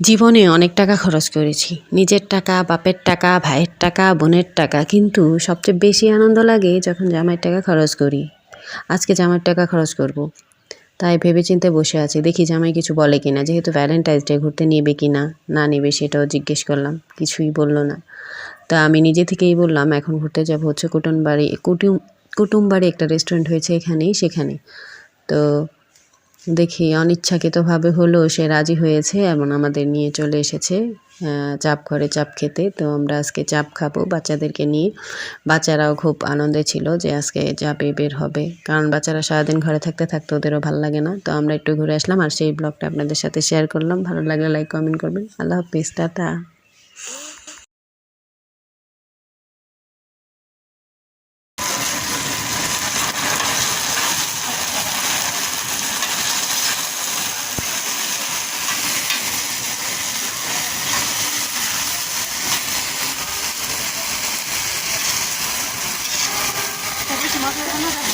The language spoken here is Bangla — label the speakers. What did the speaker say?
Speaker 1: জীবনে অনেক টাকা খরচ করেছি, নিজের টাকা, বাপের টাকা, ভাইয়ের টাকা, বোনের টাকা, কিন্তু সবচেয়ে বেশি আনন্দ লাগে যখন জামাইয়ের টাকা খরচ করি। আজকে জামাইয়ের টাকা খরচ করব, তাই ভেবেচিন্তে বসে আছি, দেখি জামাই কিছু বলে কিনা। যেহেতু ভ্যালেন্টাইন্স ডে, ঘুরতে নেবে কিনা না নেবে সেটাও জিজ্ঞেস করলাম, কিছুই বললো না। তা আমি নিজে থেকেই বললাম এখন ঘুরতে যাব হচ্ছে কুটুমবাড়ি একটা রেস্টুরেন্ট হয়েছে এখানেই, সেখানে। তো দেখি অনিচ্ছাকৃতভাবে হলেও সে রাজি হয়েছে এবং আমাদের নিয়ে চলে এসেছে চাপ ঘরে চাপ খেতে। তো আমরা আজকে চাপ খাবো বাচ্চাদেরকে নিয়ে। বাচ্চারাও খুব আনন্দে ছিল যে আজকে যাবে, বের হবে, কারণ বাচ্চারা সারাদিন ঘরে থাকতে থাকতে ওদেরও ভালো লাগে না। তো আমরা একটু ঘুরে আসলাম আর সেই ব্লগটা আপনাদের সাথে শেয়ার করলাম। ভালো লাগলে লাইক কমেন্ট করবেন। আল্লাহ হাফিজ, টাটা।
Speaker 2: Tapi cuma karena